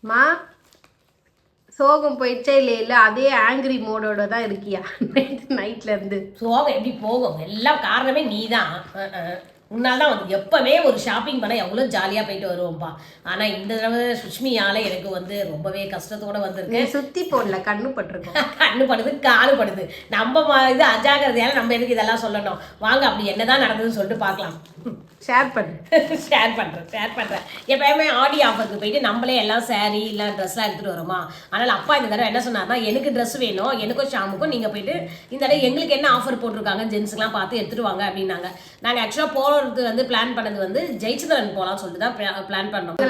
மா சோகம் போயிடுச்சே இல்லை அதே ஆங்கிரி மோடோட தான் இருக்கியா நைட்ல இருந்து? சோகம் எப்படி போகும்? எல்லாம் காரணமே நீ தான். முன்னால் தான் வந்து எப்போவே ஒரு ஷாப்பிங் பண்ண எவ்வளோ ஜாலியாக போயிட்டு வருவோம்ப்பா. ஆனால் இந்த தடவை சுஷ்மியால் எனக்கு வந்து ரொம்பவே கஷ்டத்தோடு வந்திருக்கு. சுற்றி போடல, கண்ணு பட்டிருக்கோம். கண்ணு படுது, காலு படுது. நம்ம இது அஜாகிரதையால் நம்ம எதுக்கு இதெல்லாம் சொல்லணும்? வாங்க அப்படி என்னதான் நடந்ததுன்னு சொல்லிட்டு பார்க்கலாம். ஷேர் பண்ணு. ஷேர் பண்ணுறேன். எப்பயுமே ஆடி ஆஃபருக்கு போயிட்டு நம்மளே எல்லாம் சாரீ இல்லை ட்ரெஸ்லாம் எடுத்துகிட்டு வரோமா. அதனால் அப்பா இந்த தடவை என்ன சொன்னார்னா, எனக்கு ட்ரெஸ் வேணும், எனக்கும் ஷாமுக்கும் நீங்கள் போயிட்டு இந்த தடவை எங்களுக்கு என்ன ஆஃபர் போட்டிருக்காங்க ஜென்ஸுக்கெலாம் பார்த்து எடுத்துகிட்டு வாங்க அப்படின்னாங்க. நாங்கள் ஆக்சுவலாக போகிறது வந்து பிளான் பண்ணது வந்து ஜெயிச்சந்திரன் போகலாம்னு சொல்லிட்டு தான் பிளான் பண்ணோம்.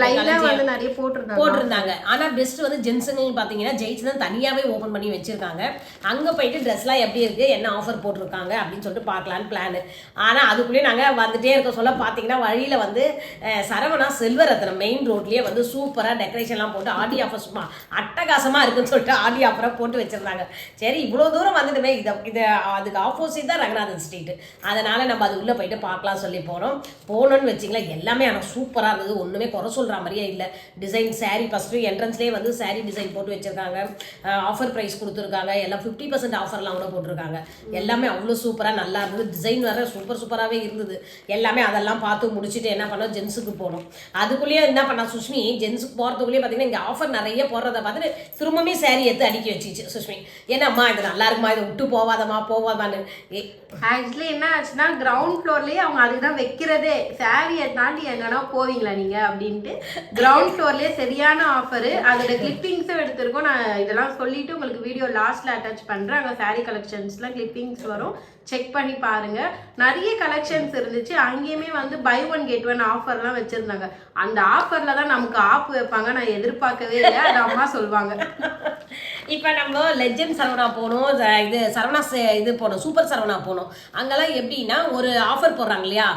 நிறைய போட்டிருந்தாங்க. ஆனால் பெஸ்ட் வந்து ஜென்ஸுன்னு பார்த்தீங்கன்னா ஜெயிச்சந்திரன் தனியாகவே ஓப்பன் பண்ணி வச்சிருக்காங்க. அங்கே போயிட்டு ட்ரெஸ்லாம் எப்படி இருக்குது, என்ன ஆஃபர் போட்டிருக்காங்க அப்படின்னு சொல்லிட்டு பார்க்கலான்னு பிளான். ஆனால் அதுக்குள்ளேயே நாங்கள் வந்துட்டே இருக்க சொல்ல பார்த்தீங்கன்னா வழியில் வந்து சரவணா செல்வரத்னம் மெயின் ரோட்லேயே வந்து சூப்பராக டெக்கரேஷன்லாம் போட்டு ஆடி ஆஃபர் சும்மா அட்டகாசமாக இருக்குன்னு சொல்லிட்டு ஆடி ஆஃபராக போட்டு வச்சுருந்தாங்க. சரி இவ்வளோ தூரம் வந்துட்டுமே, இதை அதுக்கு ஆப்போசிட் தான் ரங்கநாதன் ஸ்ட்ரீட்டு. அதனால் நம்ம அது உள்ளே போயிட்டு பார்க்கலாம் சொல்லி போனோன்னு வச்சிங்களா. எல்லாமே ஆனால் சூப்பராக இருந்தது, ஒன்றுமே குறை சொல்கிற மாதிரியே இல்லை. டிசைன் சாரீ ஃபஸ்ட்டு என்ட்ரன்ஸ்லேயே வந்து சாரீ டிசைன் போட்டு வச்சுருக்காங்க. ஆஃபர் ப்ரைஸ் கொடுத்துருக்காங்க. எல்லாம் 50% ஆஃபர்லாம் கூட போட்டிருக்காங்க. எல்லாமே அவ்வளோ சூப்பராக நல்லா இருந்தது. டிசைன் வேறு சூப்பராகவே இருந்தது. எல்லாமே அதெல்லாம் பார்த்து முடிச்சுட்டு என்ன பண்ணோம், ஜென்ஸுக்கு போனோம். அதுக்குள்ளேயே என்ன பண்ணா சுஷ்மி, ஜென்ஸுக்கு போகிறதுக்குள்ளேயே பார்த்தீங்கன்னா இங்கே ஆஃபர் நிறைய போடுறத பார்த்துட்டு திரும்பவே சாரீ எடுத்து அடுக்கி வச்சிச்சு சுஷ்மி. ஏன்னாம்மா இது நல்லா இருக்குமா, இதை விட்டு போவாதான்னு. ஆக்சுவலி என்ன ஆச்சுன்னா கிரவுண்ட் ஃப்ளோர்லேயே அவங்க அதுக்கு தான் வைக்கிறதே. சாரியை தாண்டி எங்கன்னா போவீங்களா நீங்கள் அப்படின்ட்டு கிரவுண்ட் ஃப்ளோர்லேயே சரியான ஆஃபரு. அதோட கிளிப்பிங்ஸும் எடுத்திருக்கோம். நான் இதெல்லாம் சொல்லிவிட்டு உங்களுக்கு வீடியோ லாஸ்ட்டில் அட்டாச் பண்ணுறேன். அங்கே சாரீ கலெக்ஷன்ஸ்லாம் கிளிப்பிங்ஸ் வரும், செக் பண்ணி பாருங்க. நிறைய கலெக்ஷன்ஸ் இருந்துச்சு. அங்கேயுமே வந்து பை ஒன் கெட் ஒன் ஆஃபர்லாம் வச்சிருந்தாங்க. அந்த ஆஃபர்ல தான் நமக்கு ஆப் வைப்பாங்க. நான் எதிர்பார்க்கவே இல்லை, அது அம்மா சொல்லுவாங்க. இப்போ நம்ம லெஜெண்ட் சரவணா போகணும், இது சரவணா இது போகணும், சூப்பர் சரவணா போகணும். அங்கெல்லாம் எப்படின்னா ஒரு ஆஃபர் போடுறாங்க இல்லையா,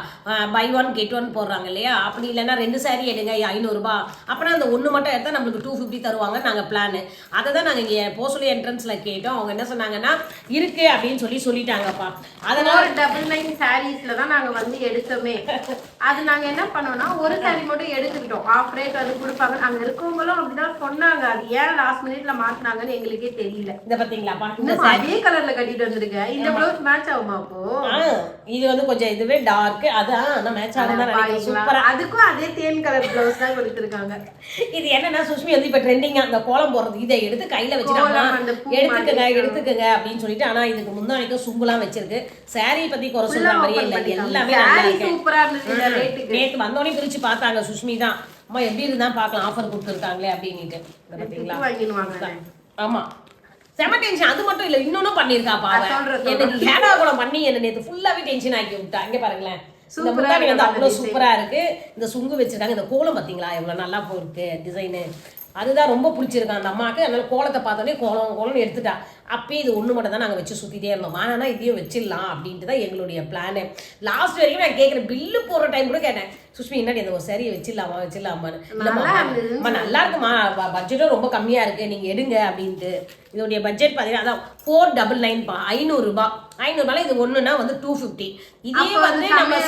பை ஒன் கெட் ஒன் போடுறாங்க இல்லையா. அப்படி இல்லைன்னா 2 சாரீ எடுங்க 500 ரூபா. அப்படின்னா அந்த ஒன்று மட்டும் எடுத்தால் நம்மளுக்கு 250 தருவாங்க. நாங்கள் பிளான் அதை தான் நாங்கள் இங்கே போக சொல்லி என்ட்ரன்ஸில் கேட்டோம். அவங்க என்ன சொன்னாங்கன்னா இருக்குது அப்படின்னு சொல்லிட்டாங்கப்பா. அதனால 99 சாரீஸ்ல தான் நாங்கள் வந்து எடுத்தோமே. அது நாங்கள் என்ன பண்ணோம்னா ஒரு சாரீ மட்டும் எடுத்துக்கிட்டோம். ஆஃப் ரேட் அது கொடுப்பாங்க. அங்கே இருக்கவங்களும் அப்படிதான் சொன்னாங்க. அது ஏன் லாஸ்ட் மினிட்ல மாற்றினாங்கன்னு எங்களுக்கே தெரியல. இதை பார்த்தீங்களா, அதே கலர்ல கட்டிட்டு வந்திருக்கேன். இந்த ப்ளவுஸ் மேட்ச் ஆகுமா அப்போ? இது வந்து கொஞ்சம் இதுவே டார்க், அதான் மேட்ச் ஆகுது. அதுக்கும் அதே தேன் கலர் ப்ளவுஸ் தான் கொடுத்துருக்காங்க. இது என்னன்னா சுஷ்மி வந்து இப்போ ட்ரெண்டிங்கா அந்த கோலம் போடுறது, இதை எடுத்து கையில வச்சுட்டாங்க, எடுத்துக்கங்க அப்படின்னு சொல்லிட்டு. ஆனா இதுக்கு முன்னாடிக்கும் சுங்குலாம் வச்சிருக்கு. சாரீ பத்தி குறை சொல்ற மாதிரியே இல்லை, எல்லாமே நல்லா இருக்கு. நேற்று வந்தோடனே பிரிச்சு பார்த்தாங்க சுஷ்மி தான், அம்மா எப்படி இருந்தா பார்க்கலாம் ஆஃபர் கொடுத்துருக்காங்களே அப்படின்ட்டு. பார்த்தீங்களா? ஆமா செம டென்ஷன். அது மட்டும் இல்ல, இன்னொன்னும் பண்ணிருக்காப்பா. எனக்கு ஹேடா கூட பண்ணி என்ன நேற்று ஃபுல்லாவே டென்ஷன் ஆக்கி விட்டா. இங்க பாருங்களேன், இந்த முன்னாடி வந்து அவ்வளவு சூப்பரா இருக்கு. இந்த சுங்கு வச்சிருக்காங்க, இந்த கோலம் பாத்தீங்களா எவ்வளவு நல்லா போயிருக்கு டிசைனு. அதுதான் ரொம்ப பிடிச்சிருக்கான் அந்த அம்மாவுக்கு. அதனால கோலத்தை பார்த்தோன்னே கோலம்னு எடுத்துட்டா. அப்பயே இது ஒன்று மட்டும் தான் நாங்கள் வச்சு சுற்றிட்டே இருந்தோம். ஆனால் இதையும் வச்சிடலாம் அப்படின்ட்டு தான் எங்களுடைய பிளானு. லாஸ்ட் வரைக்கும் நான் கேட்குறேன், பில்லு போடுற டைம் கூட கேட்டேன், சுஷ்மி என்னடி அந்த ஒரு சரியை வச்சிடலாமான்னு. இல்லைம்மா நல்லா இருக்குமா, பட்ஜெட்டும் ரொம்ப கம்மியாக இருக்குது, நீங்கள் எடுங்க அப்படின்ட்டு. இதோடைய பட்ஜெட் பார்த்தீங்கன்னா அதான் 499 500 ரூபாய். 500 ரூபாய் இது ஒன்றுனா வந்து 250. இதே வந்து நம்ம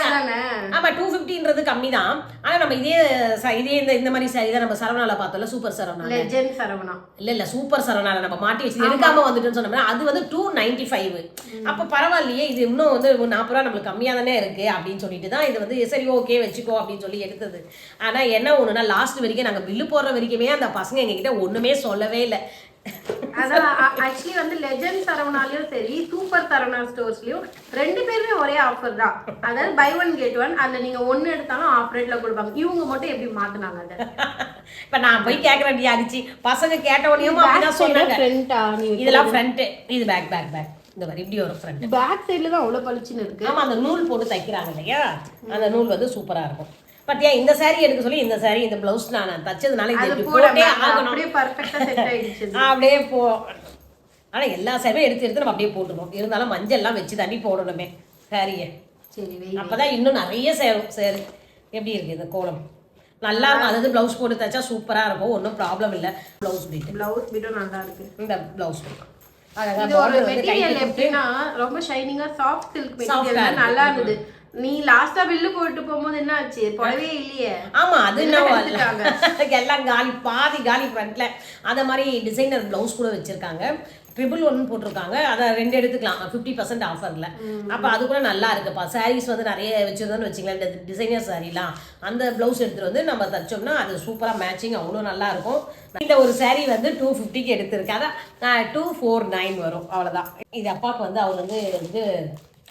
ஆமாம் 250ன்றது கம்மி தான். ஆனால் நம்ம இதே இந்த மாதிரி சாரி தான் நம்ம சரவணாவில் பார்த்தோம்ல, சூப்பர் சரவணா இல்லை சூப்பர் சரவணாவில் நம்ம மாட்டி வச்சு எடுக்காம வந்துட்டுன்னு சொன்னோம்னா அது வந்து 295. அப்போ பரவாயில்லையே, இது இன்னும் வந்து 40 ரூபா நம்மளுக்கு கம்மியாக தானே இருக்குது அப்படின்னு சொல்லிட்டு தான் இது வந்து சரி ஓகே வச்சுக்கோ அப்படின்னு சொல்லி எடுத்தது. ஆனால் என்ன ஒன்றுனா லாஸ்ட் வரைக்கும் நாங்கள் பில்லு போடுற வரைக்குமே அந்த பசங்க எங்ககிட்ட ஒன்றுமே சொல்லவே இல்லை. அதான் ஆக்சுவலி வந்து லெஜெண்ட் சரவணாலையும் சரி சூப்பர் சரவணா ஸ்டோர்ஸ்லயும் 2 பேருமே ஒரே ஆஃபர் தான். அதாவது பை ஒன் கெட் ஒன். அதுல நீங்க ஒன்னு எடுத்தாலும் ஆஃப் ரேட்ல கொடுப்பாங்க. இவங்க மட்டும் எப்படி மாத்தினாங்க அதை? இப்ப நான் போய் கேட்கறேன் அடிச்சு பசங்க கேட்ட உடனேயும் அப்படிதான் சொன்னாங்க. இதெல்லாம் ஃப்ரண்ட், இது பேக் இந்த மாதிரி இப்படி ஒரு ஃப்ரண்ட். பேக் சைடுல தான் அவ்வளவு பளிச்சுன்னு இருக்கு. ஆமா அந்த நூல் போட்டு தைக்கிறாங்க இல்லையா, அந்த நூல் வந்து சூப்பரா இருக்கும். பத்தியா இந்த சாரி எடுக்க சொல்லி இந்த சாரி இந்த பிளவுஸ் நான் தச்சதுனால இது போட்டே ஆகணும். அப்படியே பர்ஃபெக்ட்டா செட் ஆயிடுச்சு. அப்படியே போ. ஆனா எல்லா சாரியும் எடுத்து நம்ம அப்படியே போட்டுருவோம். இருந்தாலும் மஞ்சள் எல்லாம் வச்சு தண்ணி போடணுமே சாரியை. சரி அப்பதான் இன்னும் நிறைய சேரும். சரி எப்படி இருக்கு இந்த கோலம்? நல்லா இருக்கும். அதாவது பிளவுஸ் போட்டு தச்சா சூப்பரா இருக்கும், ஒன்றும் ப்ராப்ளம் இல்லை. பிளவுஸ் பீட்டும் நல்லா இருக்கு. இந்த பிளவுஸ் ரொம்ப ஷைனிங்கா சாஃப்ட் சில்க் மெட்டீரியல் நல்லா இருந்தது. நீ லாஸ்டா பில்லு போட்டு போகும்போது என்ன ஆச்சு? புடவே இல்லையே. ஆமா அது என்ன எடுத்துட்டாங்க. எல்லாம் காலி, பாதி காலி ஃப்ரண்ட்ல. அந்த மாதிரி டிசைனர் பிளவுஸ் கூட வச்சிருக்காங்க. 111 போட்டிருக்காங்க. அதை 2 எடுத்துக்கலாம் 50% ஆஃபர்ல. அப்போ அது கூட நல்லா இருக்குப்பா. சாரீஸ் வந்து நிறைய வச்சிருந்தோன்னு வச்சுக்கலாம். இந்த டிசைனர் சாரீலாம் அந்த பிளவுஸ் எடுத்துட்டு வந்து நம்ம தச்சோம்னா அது சூப்பராக மேட்சிங் அவ்வளோ நல்லா இருக்கும். இந்த ஒரு சாரீ வந்து 250க்கு எடுத்திருக்கு. அதான் 249 வரும், அவ்வளோதான். இது அப்பாவுக்கு வந்து அவர் வந்து இது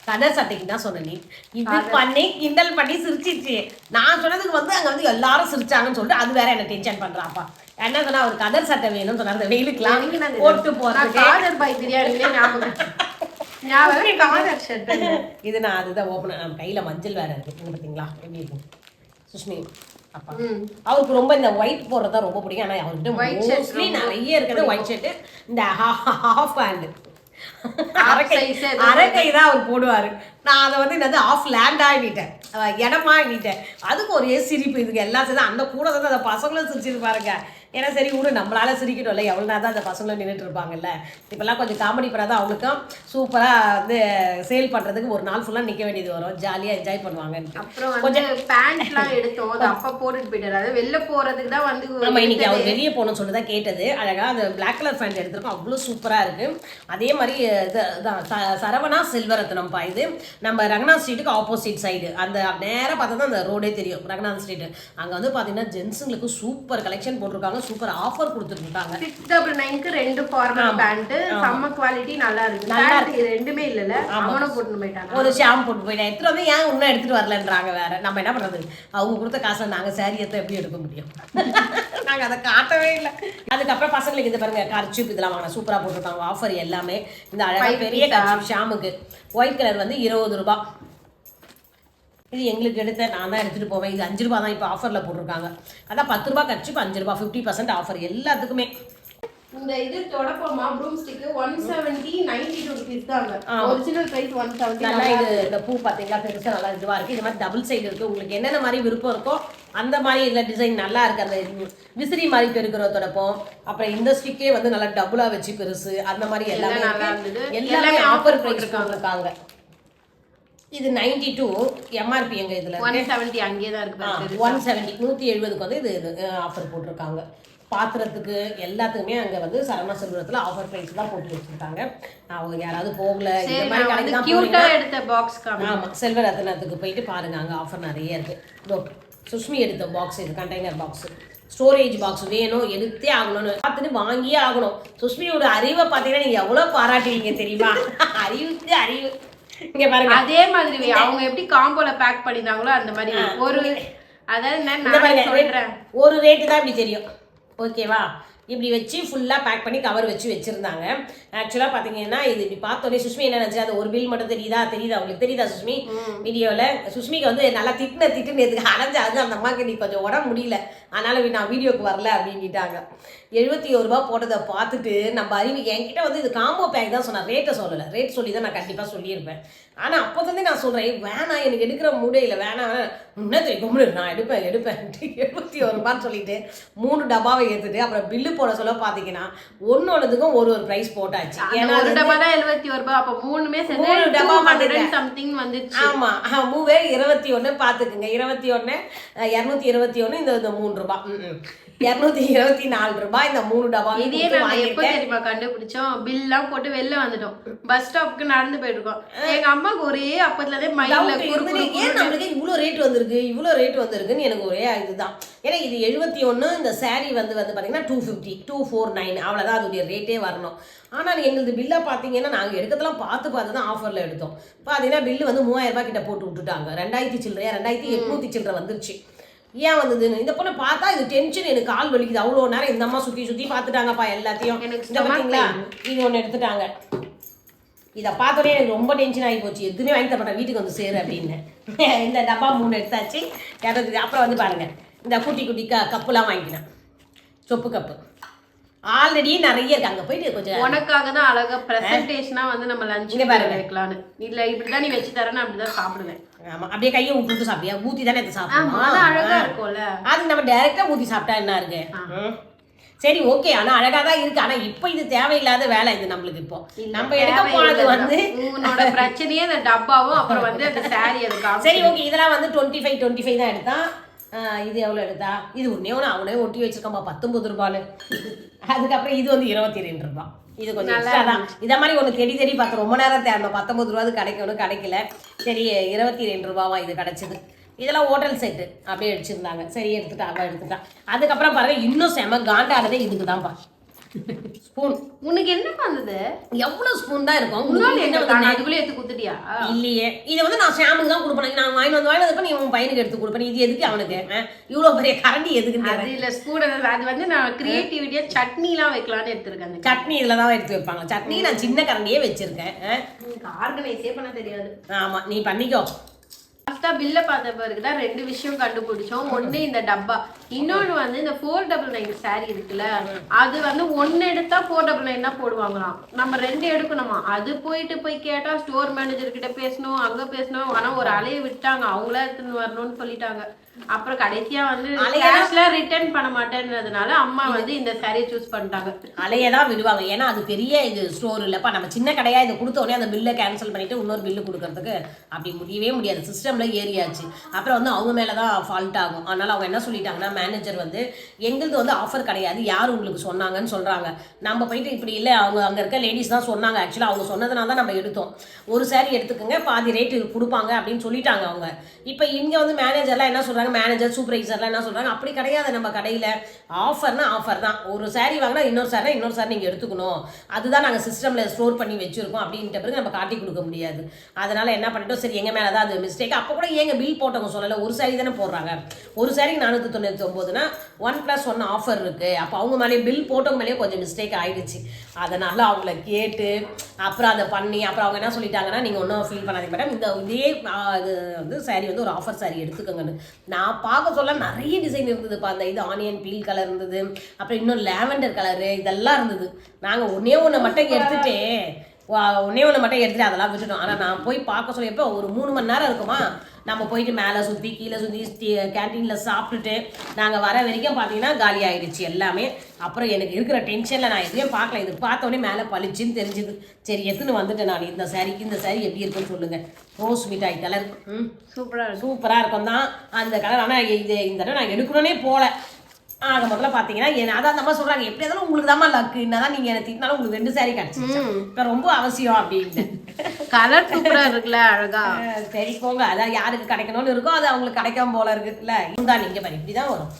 கதர் சட்டைக்கு தான் சொன்னேன். நீ இது பண்ணி கிண்டல் பண்ணி சிரிச்சிச்சு. நான் சொன்னதுக்கு வந்து அங்கே வந்து எல்லாரும் சிரிச்சாங்கன்னு சொல்லிட்டு அது வேற என்ன டென்ஷன் பண்றாப்பா. என்ன சொன்னா ஒரு கதர் சட்டை வேணும்னு சொன்னார். அந்த வெயிலுக்குலாம் போட்டு போறதுக்கு. காதர் பாய் பிரியாணிலே ஞாபகம். காதர் ஷர்ட் இது நான் அதுதான் ஓப்பன். நம்ம கையில மஞ்சள் வேற இருக்கு பார்த்தீங்களா எப்படி இருக்கும் சுஷ்மி அப்பா. அவருக்கு ரொம்ப இந்த ஒயிட் போடுறதா ரொம்ப பிடிக்கும். ஆனால் அவர்கிட்ட மோஸ்ட்லி நிறைய இருக்கிறது ஒயிட் ஷர்ட். இந்த ஹாஃப் ஹேண்டு அரைக்கை தான் அவர் போடுவாரு. நான் அதை வந்து என்னது ஆஃப் லேண்டா எண்ணிட்டேன், இடமா எண்ணிட்டேன். அதுக்கு ஒரே சிரிப்பு. இதுக்கு எல்லாம் சேர்ந்து அந்த கூட வந்து அந்த பசங்களும் சிரிச்சிருப்பாருங்க. ஏன்னா சரி விடு நம்மளால சிரிக்கணும்ல, எவ்வளோ நேரம் தான் அந்த பசங்களும் நின்றுட்டு இருப்பாங்கல்ல. இப்போல்லாம் கொஞ்சம் காமெடி பண்ணாதான் அவங்களுக்கும் சூப்பராக வந்து சேல் பண்ணுறதுக்கு ஒரு நாள் ஃபுல்லாக நிற்க வேண்டியது வரும். ஜாலியாக என்ஜாய் பண்ணுவாங்க. அப்புறம் கொஞ்சம் பேண்ட்லாம் எடுத்தோம், அது அப்பா போட்டுட்டு போயிட்டாரு. அது வெளில போகிறதுக்கு தான் வந்து நம்ம இன்னைக்கு அவர் வெளியே போகணும்னு சொல்லி தான் கேட்டது. அழகாக அந்த பிளாக் கலர் பேண்ட் எடுத்திருக்கோம், அவ்வளோ சூப்பராக இருக்குது. அதே மாதிரி சரவணா செல்வரத்னம்ப்பா. இது நம்ம ரங்கநாத் ஸ்ட்ரீட்டுக்கு ஆப்போசிட் சைடு. அந்த நேராக பார்த்தா தான் அந்த ரோடே தெரியும், ரங்கநாத் ஸ்ட்ரீட்டு. அங்கே வந்து பார்த்தீங்கன்னா ஜென்ஸுங்களுக்கு சூப்பர் கலெக்ஷன் போட்டிருக்காங்க, சூப்பர் ஆஃபர் கொடுத்துருக்காங்க. 699க்கு 2 ஃபார்மல் பேண்ட், செம்ம குவாலிட்டி, நல்லா இருக்கு. நல்லா இருக்கு, ரெண்டுமே இல்லல, அவனோ போட்டு போயிட்டாங்க. ஒரு ஷாம் போட்டு போயிட்டா. எடுத்துட்டு வந்து ஏன் இன்னும் எடுத்துட்டு வரலன்றாங்க வேற. நம்ம என்ன பண்றது, அவங்க கொடுத்த காசை நாங்க சாரி எடுத்து எப்படி எடுக்க முடியும்? நாங்க அதை காட்டவே இல்லை. அதுக்கப்புறம் பசங்களுக்கு இது பாருங்க கர்ச்சீப் இதெல்லாம் வாங்க சூப்பரா போட்டிருக்காங்க. ஆஃபர் எல்லாமே. இந்த அழகா பெரிய கர்ச்சீப் ஷாமுக்கு ஒயிட் கலர் வந்து 20 ரூபாய். இது எங்களுக்கு எடுத்த நான் தான் எடுத்துகிட்டு போவேன். இது 5 ரூபா தான் இப்போ ஆஃபரில் போட்டிருக்காங்க. அதான் 10 ரூபா கட்சி 5 ரூபா 50% ஆஃபர் எல்லாத்துக்குமே. இந்த இது தொடப்பமா ப்ரூம் ஸ்டிக் 170 92 ரூபீஸ் தாங்க. Original price 170. நல்லா இது இந்த பூ பார்த்தீங்களா பெருசாக நல்லா இதுவாக இருக்குது. இது மாதிரி டபுள் சைடு இருக்குது. உங்களுக்கு என்னென்ன மாதிரி விருப்பம் இருக்கோ அந்த மாதிரி இதில் டிசைன் நல்லா இருக்குது. அந்த விசிறி மாதிரி பெருக்கிற தொடப்போம். அப்புறம் இந்த ஸ்டிக்கே வந்து நல்லா டபுளாக வச்சு பெருசு அந்த மாதிரி எல்லாமே நல்லா இருந்தது. எல்லாமே ஆஃபர் போட்டிருக்காங்க. இது 92 எம்ஆர்பி எங்க இதுல 170 அங்கேயே தான் இருக்கு. 170 170க்கு வந்து இது ஆஃபர் போட்டிருக்காங்க. பாத்திரத்துக்கு எல்லாத்துக்குமே அங்க வந்து சரவணா செல்வரத்துல ஆஃபர் பிரைஸ் தான் போட்டு வச்சிருக்காங்க. அவங்க யாராவது போகல இந்த மாதிரி கடைக்கு தான் கியூட்டா எடுத்த பாக்ஸ் காமி. ஆமா செல்வரத்னத்துக்கு போயிட்டு பாருங்க, அங்க ஆஃபர் நிறைய இருக்கு. இதோ சுஷ்மி எடுத்த பாக்ஸ், இது கண்டெய்னர் பாக்ஸ், ஸ்டோரேஜ் பாக்ஸ் வேணும், எடுத்தே ஆகணும்னு பார்த்துட்டு வாங்கியே ஆகணும். சுஷ்மியோட அறிவை பார்த்தீங்கன்னா நீங்க எவ்வளவு பாராட்டுவீங்க தெரியுமா? அறிவுக்கு அறிவு. இங்க பாருங்க அதே மாதிரி அவங்க எப்படி காம்போல பேக் பண்ணிருந்தாங்களோ அந்த மாதிரி ஒரு அதாவது நான் சொல்றேன் ஒரு ரேட் தான் இப்படி தெரியும். ஓகேவா? இப்படி வச்சு ஃபுல்லாக பேக் பண்ணி கவர் வச்சு வச்சுருந்தாங்க. ஆக்சுவலாக பார்த்தீங்கன்னா இது இப்படி பார்த்தோன்னே சுஷ்மி என்ன நினச்சா, அது ஒரு பில் மட்டும் தெரியுதா உங்களுக்கு தெரியுதா சுஷ்மி? வீடியோவில் சுஷ்மிக்கு வந்து நல்லா திட்டுன்னு எதுக்கு அரைஞ்சாது அந்த அம்மாவுக்கு நீ கொஞ்சம் உடம்பு முடியல, அதனால் நான் வீடியோக்கு வரல அப்படின்ட்டாங்க. 71 ரூபா போட்டதை பார்த்துட்டு நம்ம அறிவு என்கிட்ட வந்து இது காம்போ பேக் தான் சொன்னேன், ரேட்டை சொல்லலை. ரேட் சொல்லி தான் நான் கண்டிப்பாக சொல்லியிருப்பேன். ஆனால் அப்போ வந்து நான் சொல்கிறேன் வேணாம் எனக்கு எடுக்கிற முடியல, வேணாம் முன்னே தெரியும் நான் எடுப்பேன் 71 ரூபான்னு சொல்லிட்டு 3 டப்பாவை ஏற்றுட்டு அப்புறம் பில்லு போட சொல்ல பார்த்தீங்கன்னா ஒன்னொன்னுக்கும் ஒரு ப்ரைஸ் போட்டாச்சு. ஏன்னா ஒரு டப்பா தான் 71 ரூபாய், அப்போ மூணுமே சேர்ந்து 3 டப்பா சம்திங் வந்துச்சு. ஆமாம் 21 பார்த்துக்குங்க. 21 221 இந்த 3 ரூபாய் 224 ரூபாய் இந்த 3 டப்பா. இதே நாங்க எப்போ தெரியுமா கண்டுபிடிச்சோம்? பில்லாம் போட்டு வெளில வந்துட்டோம், பஸ் ஸ்டாப்புக்கு நடந்து போயிட்டு இருக்கோம். எங்க அம்மாவுக்கு ஒரே அப்பத்துலதே மைண்ட்ல ஏன் நம்மளுக்கு இவ்வளோ ரேட் வந்திருக்குன்னு எனக்கு ஒரே இதுதான். ஏன்னா இது 71 இந்த சாரீ வந்து பார்த்தீங்கன்னா 250 249 அவ்வளோதான் அதோடைய ரேட்டே வரணும். ஆனால் எங்களுக்கு பில்லாக பார்த்தீங்கன்னா நாங்கள் எடுக்கிறதெல்லாம் பார்த்து தான் ஆஃபரில் எடுத்தோம். பார்த்தீங்கன்னா பில்லு வந்து 3000 ரூபாய் கிட்ட போட்டு விட்டுட்டாங்க. 2000 சில்லறையா 2800 சில்லறை வந்துருச்சு. ஏன் வந்ததுன்னு இந்த பொண்ணை பார்த்தா இது டென்ஷன், எனக்கு கால் வலிக்குது. அவ்வளோ நேரம் இந்த அம்மா சுற்றி பார்த்துட்டாங்கப்பா எல்லாத்தையும். இந்த பார்த்தீங்களா இது ஒன்று எடுத்துட்டாங்க. இதை பார்த்தோன்னே எனக்கு ரொம்ப டென்ஷன் ஆகி போச்சு. எதுவுமே வாங்கி தரப்பட்டேன், வீட்டுக்கு வந்து சேரு அப்படின்னு. இந்த டப்பா 3 எடுத்தாச்சு. அப்புறம் வந்து பாருங்கள் இந்த குட்டி கப்புலாம் வாங்கிக்கினேன், சொப்பு கப்பு ஆல்ரெடி நிறைய இருக்கு. அங்கே போயிட்டு கொஞ்சம் உனக்காக தான் அழகா ப்ரெசன்டேஷனா வந்து நம்ம லஞ்ச் வைக்கலான்னு. இல்லை இப்படிதான் நீ வச்சு தரேன்னு அப்படிதான் சாப்பிடுவேன். ஆமா அப்படியே கையை விட்டு சாப்பிட்டியா? ஊற்றி தானே எடுத்து சாப்பிடுவோம், அழகா இருக்கும்ல. அது நம்ம டைரெக்டாக ஊற்றி சாப்பிட்டா என்ன இருக்கு? சரி ஓகே, ஆனா அழகா தான் இருக்கு. ஆனா இப்போ இது தேவையில்லாத வேலை இது நம்மளுக்கு. இப்போ நம்ம எடுக்க போனது வந்து உன்னோட பிரச்சனையே அந்த டப்பாவும் அப்புறம் வந்து அந்த சாரி அதுக்கு. சரி ஓகே, இதெல்லாம் வந்து 25 தான் எடுத்தான். இது எவ்வளோ எடுத்தா? இது ஒன்னே ஒன்று அவனே ஒட்டி வச்சிருக்கோம்பா 19 ரூபான்னு. அதுக்கப்புறம் இது வந்து 22 ரூபாய். இது கொஞ்சம் எக்ஸ்ட்ரா தான். இதை மாதிரி ஒன்று தேடி பார்த்து ரொம்ப நேரம் தேடணும். 19 ரூபாது கிடைக்கணும், கிடைக்கல. சரி 22 ரூபாவா இது கிடைச்சது. இதெல்லாம் ஹோட்டல் செட்டு அப்படியே அடிச்சிருந்தாங்க. சரி எடுத்துட்டான். அதுக்கப்புறம் பாருங்க, இன்னும் செம காண்டானதே இதுக்கு தான்ப்பா. ஸ்பூன். உனக்கு என்ன வந்தது? எவ்வளவு ஸ்பூன் தான் இருக்கும்? அதுக்குள்ளே எடுத்து கொடுத்துட்டியா? இல்லையே, இதை வந்து நான் ஷாமுக்கு தான் கொடுப்பேன். நான் வாங்கினது நீ உன் பையனுக்கு எடுத்து கொடுப்பேன். இது எதுக்கு அவனுக்கு இவ்வளவு பெரிய கரண்டி எதுக்குன்னு? அது இல்ல ஸ்பூன், அது வந்து நான் கிரியேட்டிவிட்டியா சட்னி எல்லாம் வைக்கலாம்னு எடுத்திருக்கேன். சட்னி இதுலதான் எடுத்து வைப்பாங்க. சட்னி நான் சின்ன கரண்டியே வச்சிருக்கேன். ஆர்கனைஸே பண்ண தெரியாது. ஆமா, நீ பண்ணிக்கோ. லாஸ்டா பில்ல பார்த்த பிறகுதான் 2 விஷயம் கண்டுபிடிச்சோம். ஒண்ணு இந்த டப்பா, இன்னொன்னு வந்து இந்த 499 சாரி இருக்குல்ல, அது வந்து 1 எடுத்தா 499 தான் போடுவாங்களாம். நம்ம 2 எடுக்கணுமா. அது போய் கேட்டா ஸ்டோர் மேனேஜர் கிட்ட பேசணும், அங்க பேசணும். ஆனா ஒரு அலையை விட்டாங்க, அவங்களா எடுத்துன்னு வரணும்னு சொல்லிட்டாங்க. அப்புறம் கடைசியா வந்து கேஷ்ல ரிட்டர்ன் பண்ண மாட்டேன்றதுனால அம்மா வந்து இந்த சாரியை சூஸ் பண்ணிட்டாங்க. அலையதான் விடுவாங்க, ஏன்னா அது பெரிய இது ஸ்டோர் இல்லப்பா. நம்ம சின்ன கடையா இதை கொடுத்த உடனே அந்த பில்லை கேன்சல் பண்ணிட்டு இன்னொரு பில்லு கொடுக்கறதுக்கு அப்படி முடியவே முடியாது. சிஸ்டம்ல ஏறியாச்சு. அப்புறம் வந்து அவங்க மேலதான் ஃபால்ட் ஆகும். அதனால அவங்க என்ன சொல்லிட்டாங்கன்னா, மேனேஜர் வந்து எங்களுக்கு வந்து ஆஃபர் கிடையாது, யார் உங்களுக்கு சொன்னாங்கன்னு சொல்றாங்க. நம்ம போயிட்டு இப்படி இல்லை, அவங்க அங்க இருக்க லேடிஸ் தான் சொன்னாங்க. ஆக்சுவலா அவங்க சொன்னதுனால தான் நம்ம எடுத்தோம். ஒரு சாரி எடுத்துக்கோங்க, பாதி ரேட்டு கொடுப்பாங்க அப்படின்னு சொல்லிட்டாங்க அவங்க. இப்போ இங்க வந்து மேனேஜர்லாம் என்ன சொல்றாங்க, மேனேஜர் சூப்பர்வைசர்லாம் என்ன சொல்றாங்க, அப்படி கிடையாது. நம்ம கடையில் ஆஃபர்னா ஆஃபர் தான். ஒரு சாரி வாங்கினா இன்னொரு சாரி நீங்கள் எடுத்துக்கணும், அதுதான் நாங்கள் சிஸ்டமில் ஸ்டோர் பண்ணி வச்சுருக்கோம் அப்படின்ட்டு பிறகு நம்ம காட்டி கொடுக்க முடியாது. அதனால் என்ன பண்ணிட்டோம், சரி எங்கள் மேலே தான் அது மிஸ்டேக். அப்போ கூட ஏங்க பில் போட்டவங்க சொல்லலை, ஒரு சாரி தானே போடுறாங்க. ஒரு சாரி 499னா 1+1 ஆஃபர் இருக்குது. அப்போ அவங்க மேலேயே பில் போட்டவங்க மேலேயே கொஞ்சம் மிஸ்டேக் ஆகிடுச்சு. அதனால் அவங்கள கேட்டு அப்புறம் அதை பண்ணி அப்புறம் அவங்க என்ன சொல்லிட்டாங்கன்னா, நீங்கள் ஒன்றும் ஃபீல் பண்ணாதீங்க மேடம், இதே இது வந்து சாரி வந்து ஒரு ஆஃபர் சாரி எடுத்துக்கோங்கன்னு. நான் பார்க்க சொல்ல நிறைய டிசைன் இருந்ததுப்பா. அந்த இது ஆனியன் பீல் கலர் இருந்தது, அப்புறம் இன்னும் லேவெண்டர் கலரு, இதெல்லாம் இருந்தது. நாங்கள் ஒன்றே ஒன்று மட்டும் எடுத்துட்டு அதெல்லாம் விட்டுட்டோம். ஆனால் நான் போய் பார்க்க சொல்லியப்போ ஒரு 3 மணி நேரம் இருக்குமா. நம்ம போயிட்டு மேலே சுற்றி கீழே சுற்றி கேன்டீனில் சாப்பிட்டுட்டு நாங்கள் வர வரைக்கும் பார்த்தீங்கன்னா காலி ஆகிடுச்சு எல்லாமே. அப்புறம் எனக்கு இருக்கிற டென்ஷனில் நான் எதையும் பார்க்கல. இது பார்த்தோன்னே மேலே பளிச்சுன்னு தெரிஞ்சுது. சரி எடுத்துன்னு வந்துட்டேன் நான். இந்த சாரி எப்படி இருக்குன்னு சொல்லுங்கள். ரோஸ் மிட்டாய் கலர் சூப்பராக இருக்கும் தான் அந்த கலர். ஆனால் இந்த தடவை நான் எடுக்கணுன்னே போகல. ஆக முதல்ல பார்த்தீங்கன்னா அதான் நம்ம சொல்கிறாங்க, எப்படி இருந்தாலும் உங்களுக்கு தான் லக்கு, என்னதான் நீங்கள் எனக்கு திட்டினாலும் உங்களுக்கு 2 சாரி கிடச்சிச்சு. இப்போ ரொம்ப அவசியம் அப்படின்ட்டு. கலர் சூப்பராக இருக்குல்ல, அழகா. சரி போங்க, அதான் யாருக்கு கிடைக்கணும்னு இருக்கோ அது அவங்களுக்கு கிடைக்காம போல இருக்குல்ல. இருந்தா நீங்கள் பாரு இப்படி தான் வரும்.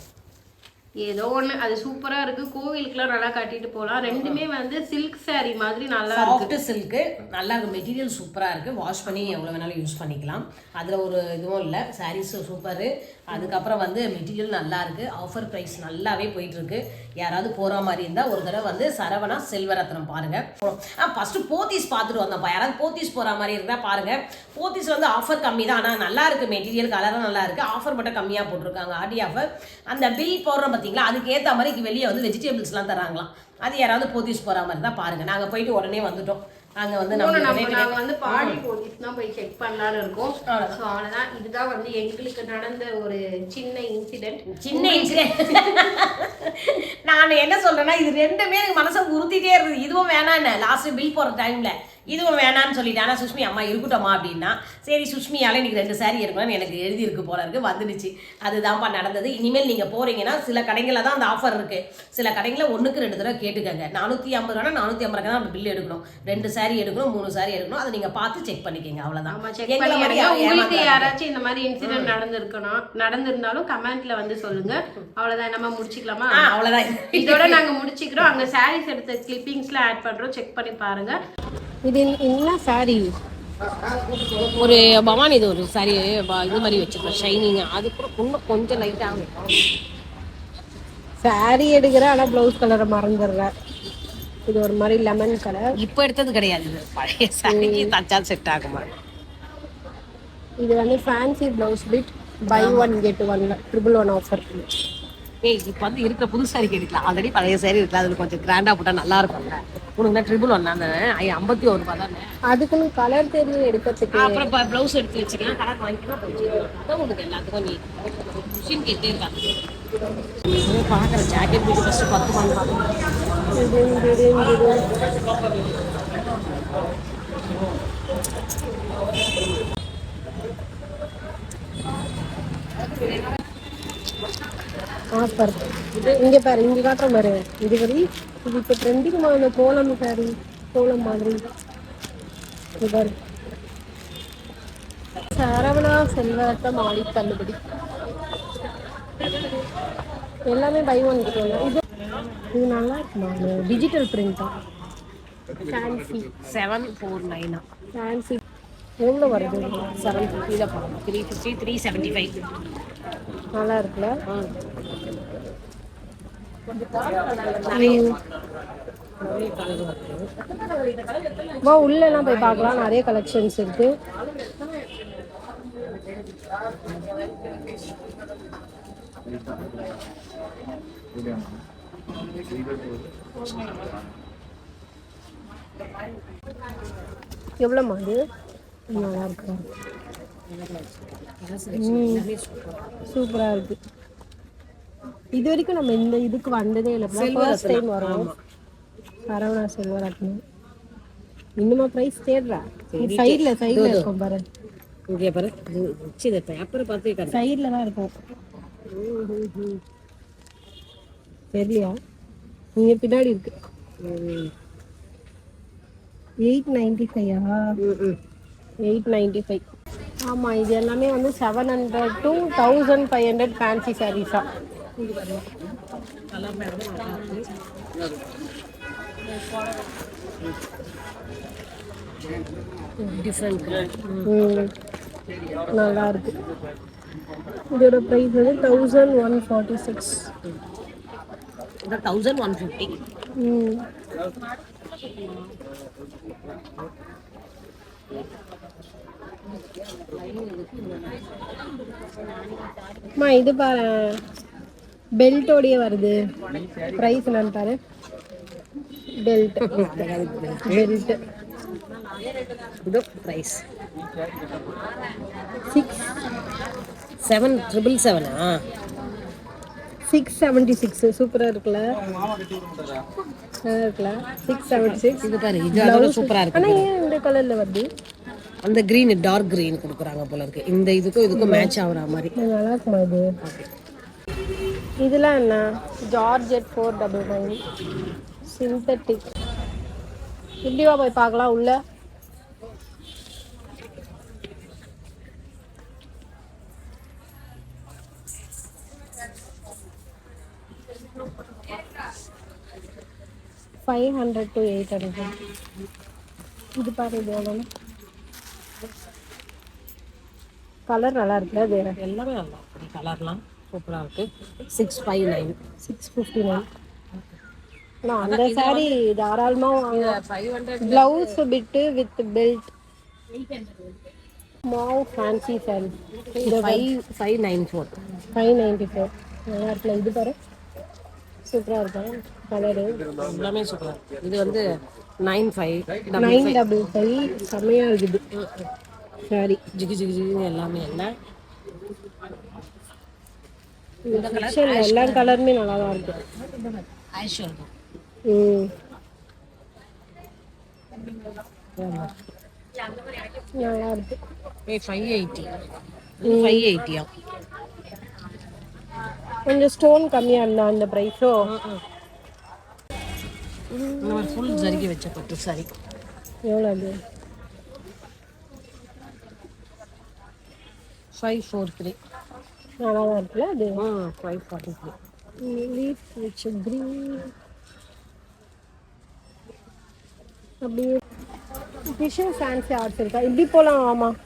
ஏதோ ஒன்று அது சூப்பராக இருக்குது. கோவிலுக்குலாம் நல்லா கட்டிட்டு போகலாம். ரெண்டுமே வந்து சில்க் சாரீ மாதிரி நல்லா இருக்கு. சில்க்கு நல்லா இருக்கு. மெட்டீரியல் சூப்பராக இருக்குது. வாஷ் பண்ணி எவ்வளோ வேணாலும் யூஸ் பண்ணிக்கலாம். அதில் ஒரு இதுவும் இல்லை. சாரீஸ் சூப்பரு. அதுக்கப்புறம் வந்து மெட்டீரியல் நல்லா இருக்குது. ஆஃபர் ப்ரைஸ் நல்லாவே போயிட்டுருக்கு. யாராவது போகிற மாதிரி இருந்தால் ஒரு தடவை வந்து சரவணா செல்வரத்னம் பாருங்கள். ஃபஸ்ட்டு போத்தீஸ் பார்த்துட்டு வந்தோம்ப்பா. யாராவது போத்தீஸ் போகிற மாதிரி இருந்தால் பாருங்கள். போத்தீஸ் வந்து ஆஃபர் கம்மி தான், ஆனால் நல்லா இருக்குது. மெட்டீரியல் கலரும் நல்லா இருக்குது. ஆஃபர் மட்டும் கம்மியாக போட்டிருக்காங்க. ஆடி ஆஃபர். அந்த பில் போடுற பார்த்தீங்களா, அதுக்கு ஏற்ற மாதிரி வெளியே வந்து வெஜிடபிள்ஸ்லாம் தராங்களாம். அது யாராவது போத்தீஸ் போகிற மாதிரி தான் பாருங்கள். நாங்கள் போயிட்டு உடனே வந்துட்டோம். அங்கே வந்து நாங்கள் வந்து பாடி போத்தீஸ் தான் போய் செக் பண்ணலான்னு இருக்கோம். ஸோ அவ்வளோதான். இதுதான் வந்து எங்களுக்கு நடந்த ஒரு சின்ன இன்சிடென்ட். நான் என்ன சொல்கிறேன்னா, இது ரெண்டுமே எனக்கு மனசை உறுத்திட்டே இருக்குது. இதுவும் வேணான்னு லாஸ்ட்டு பில் போடுற டைமில் இதுவும் வேணான்னு சொல்லிட்டேன். ஆனால் சுஷ்மி அம்மா இருக்கட்டோமா அப்படின்னா, சரி சுஷ்மியால் இன்றைக்கி 2 சாரி எடுக்கணும்னு எனக்கு எழுதியிருக்கு போல இருக்குது. வந்துடுச்சு. அதுதான்ப்பா நடந்தது. இனிமேல் நீங்கள் போகிறீங்கன்னா சில கடைகளில் தான் அந்த ஆஃபர் இருக்குது. சில கடைகளில் 1க்கு 2 தடவை கேட்டுக்கங்க. 450 ரூபா 450 தான் பில் எடுக்கணும். 2 சாரி எடுக்கணும், 3 சாரி எடுக்கணும். அதை நீங்கள் பார்த்து செக் பண்ணிக்கங்க. அவ்வளோதான். உங்களுக்கு யாராச்சும் இந்த மாதிரி இன்சிடென்ட் நடந்திருந்தாலும் கமெண்ட்ல வந்து சொல்லுங்க. அவ்வளோதான். நம்ம முடிச்சுக்கலாமா? அவ்வளோதான். இதோட நாங்கள் முடிச்சுக்கிறோம். அங்கே சாரீஸ் எடுத்த கிளிப்பிங்ஸ்லாம் ஆட் பண்ணுறோம். செக் பண்ணி பாருங்க. இது என்ன சாரி? ஒரு பவானி, இது ஒரு சாரி இது மாதிரி வச்சிருக்கோம் ஷைனிங். அது கூட இன்னும் கொஞ்சம் லைட்டாக சாரி எடுக்கிற, ஆனால் ப்ளவுஸ் கலரை மறந்துடுறேன். இது ஒரு மாதிரி லெமன் கலர். இப்போ எடுத்தது கிடையாது, இது பழைய சாரிக்கு தச்சா செட் ஆகுமா. இது வந்து fancy blouse bit buy 1 get 1 111 offer. இப்போ வந்து இருக்கிற புது சாரி எடுக்கலாம். ஆல்ரெடி பழைய சாரி இருக்கலாம். அதில் கொஞ்சம் கிராண்டாக போட்டால் நல்லா இருக்கும்ல. உனக்கு 111 அந்த 51 ரூபா தானே. அதுக்குன்னு கலர் தெரியும் எடுக்கிறதுக்கு. அப்புறம் ப்ளவுஸ் எடுத்து வச்சுக்கலாம். கலர் வாங்கிக்கலாம். அதான் உங்களுக்கு எல்லாத்துக்கும் நீ மிஷின் கேட்டே இருக்காங்க. பார்க்குறேன் ஜாக்கெட் பீஸ் ஃபஸ்ட்டு 10 வாங்க. ஆஃபர் இங்கே பாரு, இங்கே காட்டுற பாரு. இது வரை இது இப்போ ட்ரெண்டிங் அந்த கோலம் சாரி, கோலம் மாதிரி. இது பாரு, சரவணா செல்வரத்தம் ஆடி தள்ளுபடி. எல்லாமே பை ஒன் இது. இது நல்லா இருக்குமா? டிஜிட்டல் பிரிண்டா? ஃபேன்சி 749 ஃபேன்சி எவ்வளோ வருது? 750 போகணும். 350 375. நல்லா இருக்குல்ல? வா உள்ளெல்லாம் போய் பார்க்கலாம், நிறைய கலெக்ஷன்ஸ் இருக்கு. எவ்வளோமா அது? நல்லா இருக்கு, சூப்பரா இருக்கு. இது வரைக்கும் நம்ம இந்த இதுக்கு வந்ததே இல்லை, ஃபர்ஸ்ட் டைம் வரோம். சரவணா செல்வரத்னம். இன்னுமா ப்ரைஸ் தேடுறா? சைடில் இருக்கும் பாரு. இங்கே பாரு, இது பேப்பர் பார்த்து சைடில் தான் இருக்கும். சரியா? நீங்கள் பின்னாடி இருக்கு. 895. 895. ஆமாம், இது எல்லாமே வந்து 700 to 1500 ஃபேன்சி சாரீஸா. டிஃப்ரெண்ட். நல்லா இருக்கு. இதோட ப்ரைஸ் வந்து 1146. 1150. அம்மா இது பாரு, பெல்ட்டோடையே வருது. ப்ரைஸ் என்னன்னு பாரு. பெல்ட் இதோ ப்ரைஸ் 777. 676. சூப்பரா இருக்குல்ல? நல்லா இருக்குல்ல? 676. இது பாரு, இது அதோட சூப்பரா இருக்கு. ஆனா ஏன் இந்த கலர்ல வருது? அந்த கிரீன், டார்க் கிரீன் கொடுக்குறாங்க போல இருக்கு. இந்த இதுக்கும் மேட்ச் ஆகுற மாதிரி நல்லா இருக்குமா இது? இதெல்லாம் என்ன? Georgette 499 synthetic. இப்படிவா போய் பார்க்கலாம் உள்ள. $500 to $800. இது பாரு, இது எவ்வளோ? கலர் நல்லா இருக்குல்ல? அது எல்லாமே நல்லா இருக்கு. கலர்லாம் சூப்பரா இருக்கு. 659. 659. நான் அந்த சாரி தாராளமா வாங்க. 500. Blouse bit with belt. Mauve fancy sari. இது 594. 594. நல்லா இருக்குல்ல? இது பாரு, சூப்பரா இருக்கும் கலரு. எல்லாமே சூப்பரா இருக்கு. இது வந்து 955. செம்மையா இருக்குது சாரி. ஜிகு ஜிகு ஜிகு எல்லாமே இல்லை. இந்த செக்ஷன்ல எல்லா கலருமே நல்லா தான் இருக்கு. நல்லா இருக்கு. 580. 580. கொஞ்சம் ஸ்டோன் கம்மியா இருந்தா அந்த பிரைஸோ. இந்த மாதிரி ஃபுல் ஜரிகை வச்ச பட்டு சாரி எவ்வளோ அது? 543. நல்லா தான் இருக்குல்ல அது? 543. லீஃப் வச்ச க்ரீன். அப்படியே ஃபிஷர் ஃபேன்சி ஆர்ட்ஸ் இருக்கா? இப்படி போகலாம். ஆமாம்,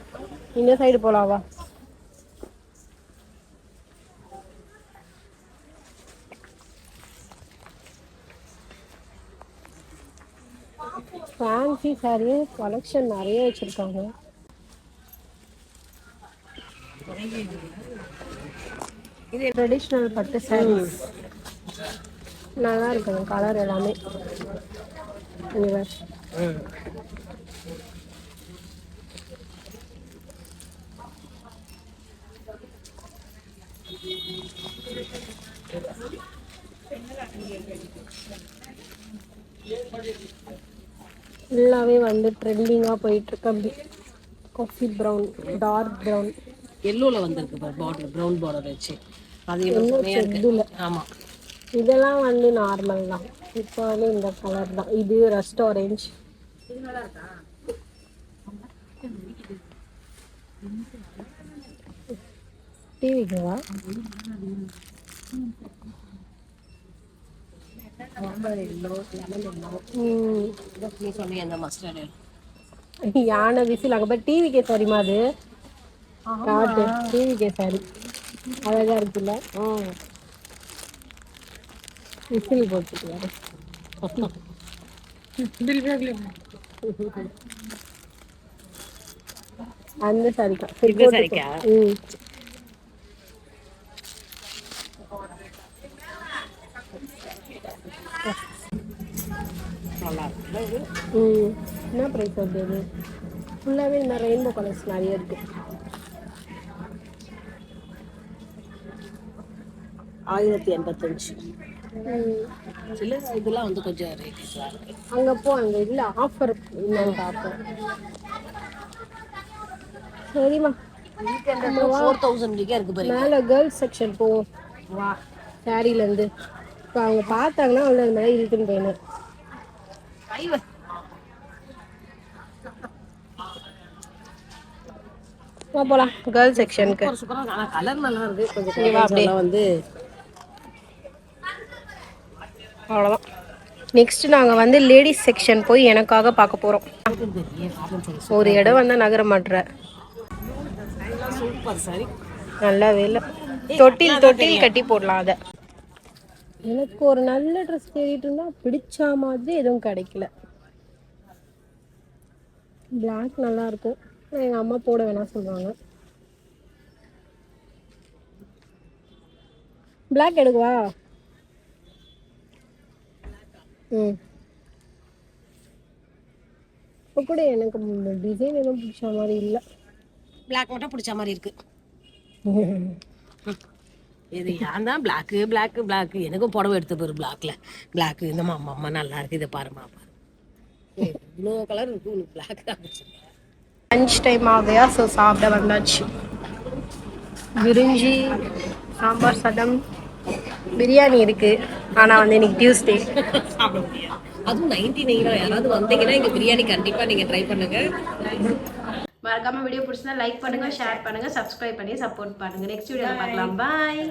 இந்த சைடு போகலாவா? ஃபேன்சி சாரி கலெக்ஷன் நிறைய வச்சுருக்காங்க. இது ட்ரெடிஷ்னல் பட்டு சாரீஸ் நல்லா இருக்குங்க. கலர் எல்லாமே ஃபுல்லாகவே வந்து ட்ரெண்டிங்காக போயிட்டுருக்கு. அப்படி காஃபி ப்ரௌன், டார்க் ப்ரௌன், எல்லோவில் வந்திருக்கு பாரு, பார்டர் ப்ரௌன் பார்டர் வச்சு. அது எல்லோ செம்மையாக இருக்கு. செட்டில். ஆமாம், இதெல்லாம் வந்து நார்மல் தான். இப்போ வந்து இந்த கலர் தான். இது ரஸ்ட் ஆரஞ்ச். டிவிக்குவா? யானை விசில் அங்கே போய் டிவிக்கே சரிமா அது காட்டு. டிவிக்கே சாரி அழகா இருக்குல்ல. விசில் போட்டுட்டு அந்த சாரிக்கா சரிக்கா. என்ன ப்ரைஸ் வருது அது? ஃபுல்லாகவே இந்த ரெயின்போ கலர்ஸ் நிறைய இருக்கு. 1085. சில இதெல்லாம் வந்து கொஞ்சம் அங்கே போ, அங்கே இல்லை ஆஃபர் என்னன்னு பார்ப்போம். சரிம்மா, 4000 இருக்கு பாருங்க. மேலே கேர்ள்ஸ் செக்ஷன் போ. வா, சாரிலேருந்து இப்போ அவங்க பார்த்தாங்கன்னா அவ்வளோ அது மாதிரி இருக்குன்னு போயிடும். போகலாம் கேர்ள்ஸ் செக்ஷனுக்கு. கலர் நல்லா இருக்கு. கொஞ்சம் வந்து அவ்வளோதான். நெக்ஸ்ட் நாங்கள் வந்து லேடிஸ் செக்ஷன் போய் எனக்காக பார்க்க போகிறோம். ஒரு இடம் வந்தால் நகர மாட்டுற. சூப்பர் சாரி, நல்லாவே இல்லை. தொட்டில் கட்டி போடலாம் அதை. எனக்கு ஒரு நல்ல ட்ரெஸ் தேடிட்டு இருந்தா பிடிச்ச மாதிரி எதுவும் கிடைக்கல. பிளாக் நல்லா இருக்கும். எங்கள் அம்மா போட வேணாம் சொல்கிறாங்க. பிளாக் எடுக்கவா? இப்போ கூட எனக்கு டிசைன் எதுவும் பிடிச்ச மாதிரி இல்லை. பிளாக் மட்டும் பிடிச்ச மாதிரி இருக்கு. இது ஏன் தான் பிளாக்கு எனக்கும் புடவை எடுத்து போயிரு. பிளாக்கு இந்த அம்மா நல்லா இருக்கு, இதை பாருமா பாரு. இவ்வளோ கலர் இருக்கு, உனக்கு பிளாக் தான் பிடிச்சிருக்கு. லஞ்ச் டைம் ஆகையா, ஸோ சாப்பிட வந்தாச்சு. பிரிஞ்சி, சாம்பார் சாதம், பிரியாணி இருக்கு. ஆனால் வந்து இன்னைக்கு டியூஸ்டே சாப்பிட முடியாது. அதுவும் 99. யாராவது வந்தீங்கன்னா இங்கே பிரியாணி கண்டிப்பாக நீங்கள் ட்ரை பண்ணுங்க. மறக்காம வீடியோ பிடிச்சிருந்தா லைக் பண்ணுங்க, ஷேர் பண்ணுங்க, சப்ஸ்கிரைப் பண்ணி சப்போர்ட் பண்ணுங்க. நெக்ஸ்ட் வீடியோவில் பார்க்கலாம். பாய்.